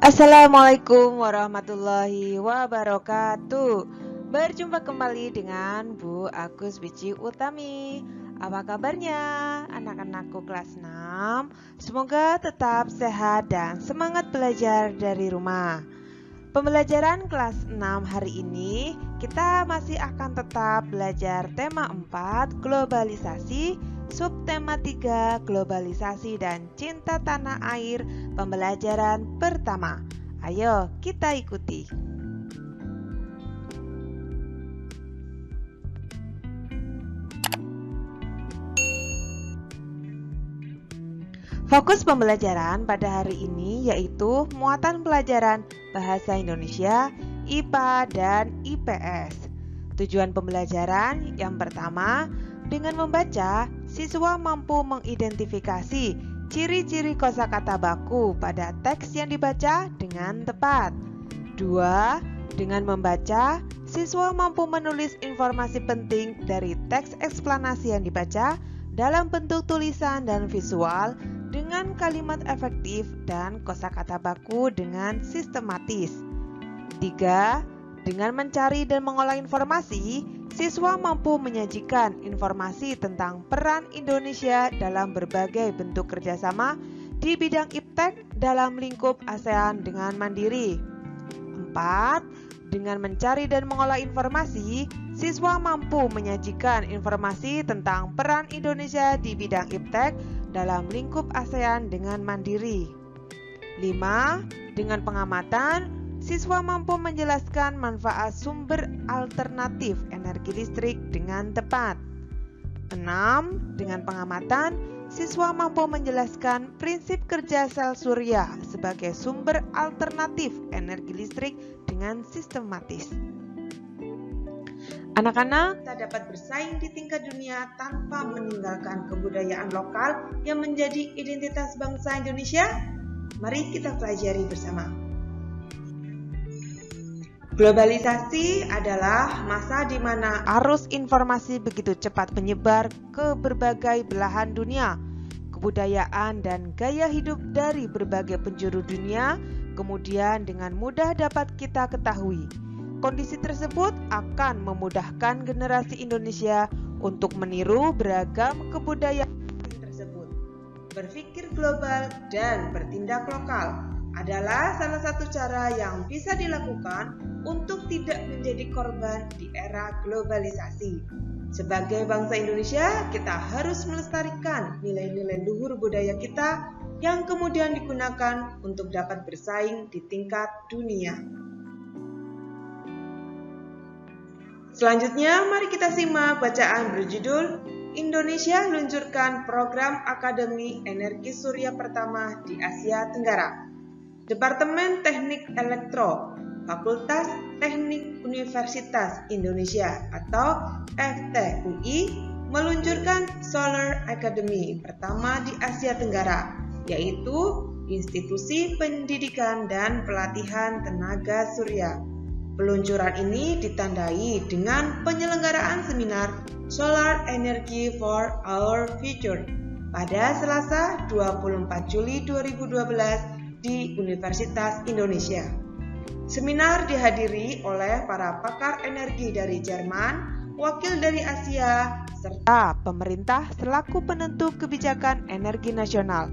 Assalamualaikum warahmatullahi wabarakatuh. Berjumpa kembali dengan Bu Agus Bici Utami. Apa kabarnya anak-anakku kelas 6? Semoga tetap sehat dan semangat belajar dari rumah. Pembelajaran kelas 6 hari ini kita masih akan tetap belajar tema 4 globalisasi, subtema 3 globalisasi dan cinta tanah air, pembelajaran pertama. Ayo kita ikuti. Fokus pembelajaran pada hari ini yaitu muatan pelajaran Bahasa Indonesia, IPA, dan IPS. Tujuan pembelajaran yang pertama, dengan membaca, siswa mampu mengidentifikasi ciri-ciri kosakata baku pada teks yang dibaca dengan tepat. 2. Dengan membaca, siswa mampu menulis informasi penting dari teks eksplanasi yang dibaca dalam bentuk tulisan dan visual dengan kalimat efektif dan kosakata baku dengan sistematis. 3. Dengan mencari dan mengolah informasi, siswa mampu menyajikan informasi tentang peran Indonesia dalam berbagai bentuk kerjasama di bidang iptek dalam lingkup ASEAN dengan mandiri. 4. Dengan mencari dan mengolah informasi, siswa mampu menyajikan informasi tentang peran Indonesia di bidang iptek dalam lingkup ASEAN dengan mandiri. 5. Dengan pengamatan, siswa mampu menjelaskan manfaat sumber alternatif energi listrik dengan tepat. 6. Dengan pengamatan, siswa mampu menjelaskan prinsip kerja sel surya sebagai sumber alternatif energi listrik dengan sistematis. Anak-anak, kita dapat bersaing di tingkat dunia tanpa meninggalkan kebudayaan lokal yang menjadi identitas bangsa Indonesia. Mari kita pelajari bersama. Globalisasi adalah masa di mana arus informasi begitu cepat menyebar ke berbagai belahan dunia. Kebudayaan dan gaya hidup dari berbagai penjuru dunia kemudian dengan mudah dapat kita ketahui. Kondisi tersebut akan memudahkan generasi Indonesia untuk meniru beragam kebudayaan tersebut. Berpikir global dan bertindak lokal adalah salah satu cara yang bisa dilakukan untuk tidak menjadi korban di era globalisasi. Sebagai bangsa Indonesia, kita harus melestarikan nilai-nilai luhur budaya kita yang kemudian digunakan untuk dapat bersaing di tingkat dunia. Selanjutnya, mari kita simak bacaan berjudul Indonesia luncurkan program Akademi Energi Surya pertama di Asia Tenggara. Departemen Teknik Elektro, Fakultas Teknik Universitas Indonesia atau FTUI meluncurkan Solar Academy pertama di Asia Tenggara, yaitu Institusi Pendidikan dan Pelatihan Tenaga Surya. Peluncuran ini ditandai dengan penyelenggaraan seminar Solar Energy for Our Future pada Selasa 24 Juli 2012 di Universitas Indonesia. Seminar dihadiri oleh para pakar energi dari Jerman, wakil dari Asia, serta pemerintah selaku penentu kebijakan energi nasional.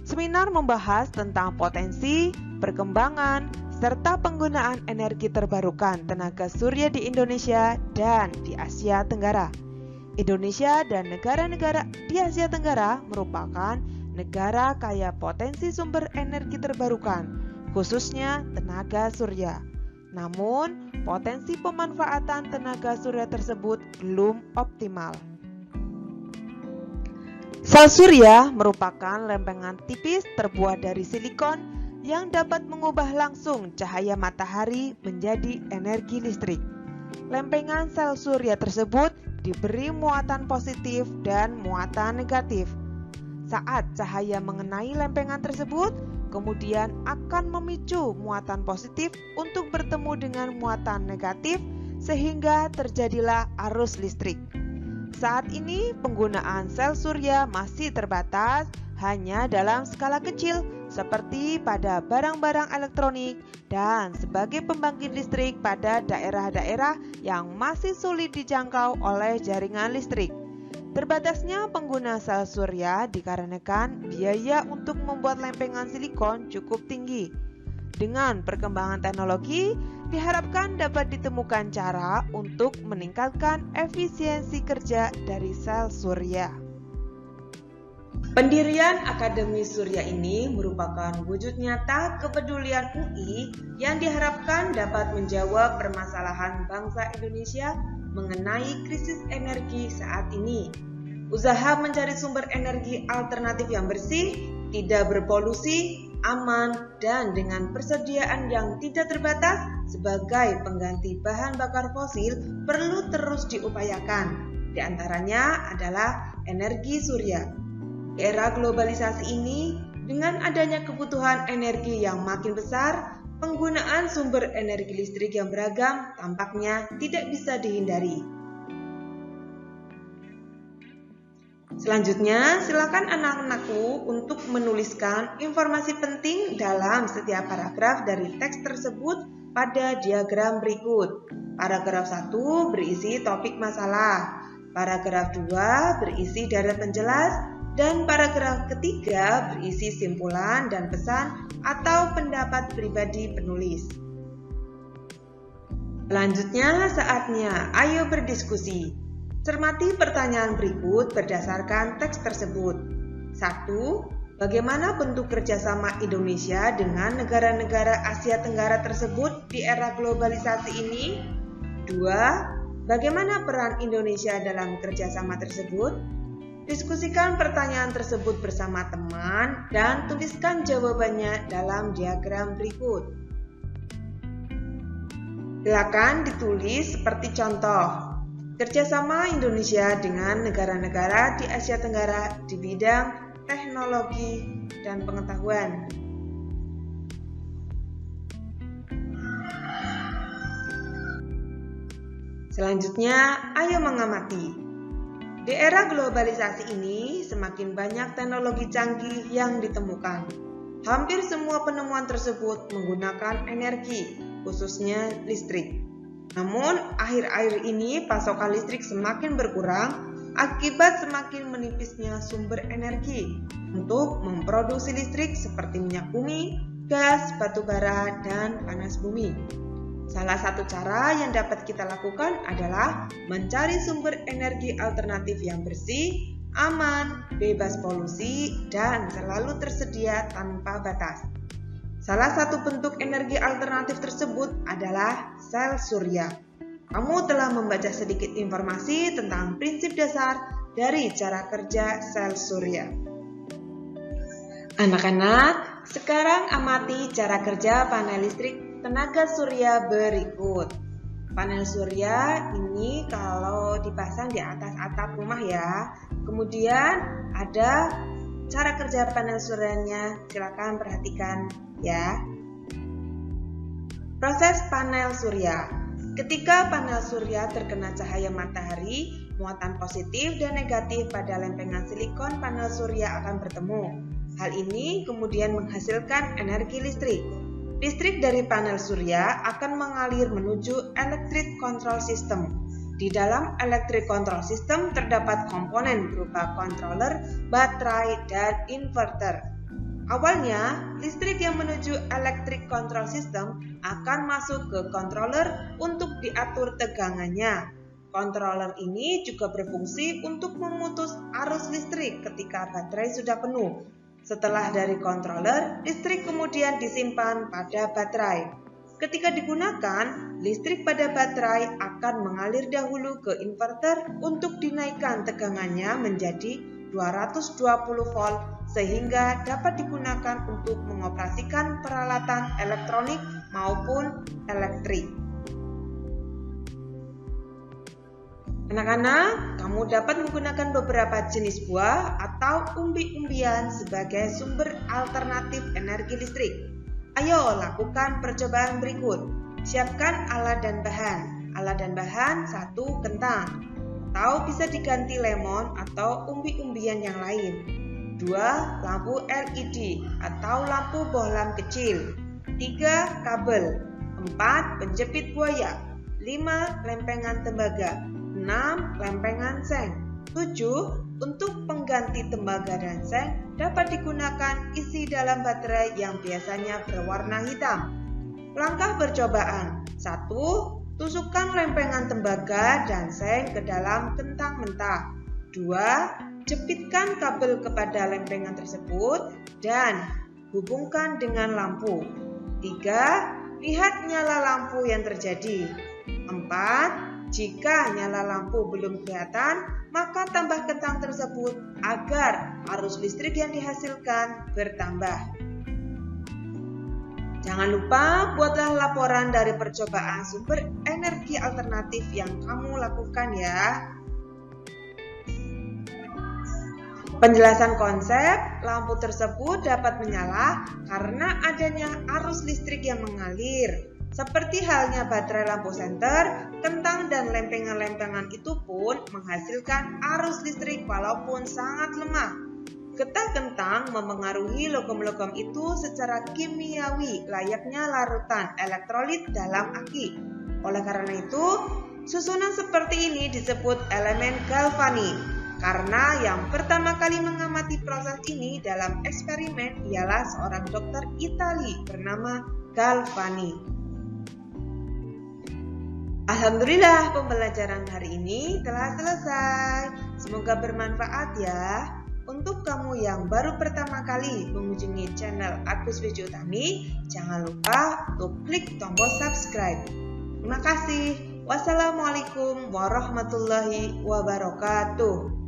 Seminar membahas tentang potensi, perkembangan, serta penggunaan energi terbarukan tenaga surya di Indonesia dan di Asia Tenggara. Indonesia dan negara-negara di Asia Tenggara merupakan negara kaya potensi sumber energi terbarukan, khususnya tenaga surya. Namun, potensi pemanfaatan tenaga surya tersebut belum optimal. Sel surya merupakan lempengan tipis terbuat dari silikon yang dapat mengubah langsung cahaya matahari menjadi energi listrik. Lempengan sel surya tersebut diberi muatan positif dan muatan negatif. Saat cahaya mengenai lempengan tersebut, kemudian akan memicu muatan positif untuk bertemu dengan muatan negatif sehingga terjadilah arus listrik. Saat ini penggunaan sel surya masih terbatas hanya dalam skala kecil seperti pada barang-barang elektronik dan sebagai pembangkit listrik pada daerah-daerah yang masih sulit dijangkau oleh jaringan listrik. Terbatasnya pengguna sel surya dikarenakan biaya untuk membuat lempengan silikon cukup tinggi. Dengan perkembangan teknologi, diharapkan dapat ditemukan cara untuk meningkatkan efisiensi kerja dari sel surya. Pendirian Akademi Surya ini merupakan wujud nyata kepedulian UI yang diharapkan dapat menjawab permasalahan bangsa Indonesia mengenai krisis energi saat ini. Usaha mencari sumber energi alternatif yang bersih, tidak berpolusi, aman, dan dengan persediaan yang tidak terbatas sebagai pengganti bahan bakar fosil perlu terus diupayakan. Di antaranya adalah energi surya. Di era globalisasi ini, dengan adanya kebutuhan energi yang makin besar, penggunaan sumber energi listrik yang beragam tampaknya tidak bisa dihindari. Selanjutnya, silakan anak-anakku untuk menuliskan informasi penting dalam setiap paragraf dari teks tersebut pada diagram berikut. Paragraf 1 berisi topik masalah, paragraf 2 berisi deret penjelas, dan paragraf ketiga berisi simpulan dan pesan atau pendapat pribadi penulis. Selanjutnya, saatnya ayo berdiskusi. Cermati pertanyaan berikut berdasarkan teks tersebut. 1. Bagaimana bentuk kerjasama Indonesia dengan negara-negara Asia Tenggara tersebut di era globalisasi ini? 2. Bagaimana peran Indonesia dalam kerjasama tersebut? Diskusikan pertanyaan tersebut bersama teman dan tuliskan jawabannya dalam diagram berikut. Silakan ditulis seperti contoh. Kerjasama Indonesia dengan negara-negara di Asia Tenggara di bidang teknologi dan pengetahuan. Selanjutnya, ayo mengamati. Di era globalisasi ini, semakin banyak teknologi canggih yang ditemukan. Hampir semua penemuan tersebut menggunakan energi, khususnya listrik. Namun, akhir-akhir ini pasokan listrik semakin berkurang akibat semakin menipisnya sumber energi untuk memproduksi listrik seperti minyak bumi, gas, batu bara, dan panas bumi. Salah satu cara yang dapat kita lakukan adalah mencari sumber energi alternatif yang bersih, aman, bebas polusi, dan selalu tersedia tanpa batas. Salah satu bentuk energi alternatif tersebut adalah sel surya. Kamu telah membaca sedikit informasi tentang prinsip dasar dari cara kerja sel surya. Anak-anak, sekarang amati cara kerja panel listrik tenaga surya berikut. Panel surya ini kalau dipasang di atas atap rumah ya. Kemudian ada cara kerja panel suryanya, silakan perhatikan ya. Proses panel surya. Ketika panel surya terkena cahaya matahari, muatan positif dan negatif pada lempengan silikon panel surya akan bertemu. Hal ini kemudian menghasilkan energi listrik. Listrik dari panel surya akan mengalir menuju electric control system. Di dalam electric control system terdapat komponen berupa controller, baterai, dan inverter. Awalnya, listrik yang menuju electric control system akan masuk ke controller untuk diatur tegangannya. Controller ini juga berfungsi untuk memutus arus listrik ketika baterai sudah penuh. Setelah dari controller, listrik kemudian disimpan pada baterai. Ketika digunakan, listrik pada baterai akan mengalir dahulu ke inverter untuk dinaikkan tegangannya menjadi 220 volt sehingga dapat digunakan untuk mengoperasikan peralatan elektronik maupun elektrik. Anak-anak, kamu dapat menggunakan beberapa jenis buah atau umbi-umbian sebagai sumber alternatif energi listrik. Ayo lakukan percobaan berikut. Siapkan alat dan bahan. Alat dan bahan 1 kentang, atau bisa diganti lemon atau umbi-umbian yang lain. 2. Lampu LED atau lampu bohlam kecil. 3. Kabel. 4. Penjepit buaya. 5. Lempengan tembaga. 6. Lempengan seng. 7. Untuk pengganti tembaga dan seng dapat digunakan isi dalam baterai yang biasanya berwarna hitam. Langkah percobaan. 1. Tusukkan lempengan tembaga dan seng ke dalam kentang mentah. 2. Jepitkan kabel kepada lempengan tersebut dan hubungkan dengan lampu. 3. Lihat nyala lampu yang terjadi. 4. Jika nyala lampu belum kelihatan, maka tambah kentang tersebut agar arus listrik yang dihasilkan bertambah. Jangan lupa buatlah laporan dari percobaan sumber energi alternatif yang kamu lakukan ya. Penjelasan konsep, lampu tersebut dapat menyala karena adanya arus listrik yang mengalir. Seperti halnya baterai lampu senter, kentang dan lempengan-lempengan itu pun menghasilkan arus listrik walaupun sangat lemah. Getah kentang memengaruhi logam-logam itu secara kimiawi layaknya larutan elektrolit dalam aki. Oleh karena itu, susunan seperti ini disebut elemen galvanik. Karena yang pertama kali mengamati proses ini dalam eksperimen ialah seorang dokter Itali bernama Galvani. Alhamdulillah, pembelajaran hari ini telah selesai. Semoga bermanfaat ya. Untuk kamu yang baru pertama kali mengunjungi channel Agus Wijaya Utami, jangan lupa untuk klik tombol subscribe. Terima kasih. Wassalamualaikum warahmatullahi wabarakatuh.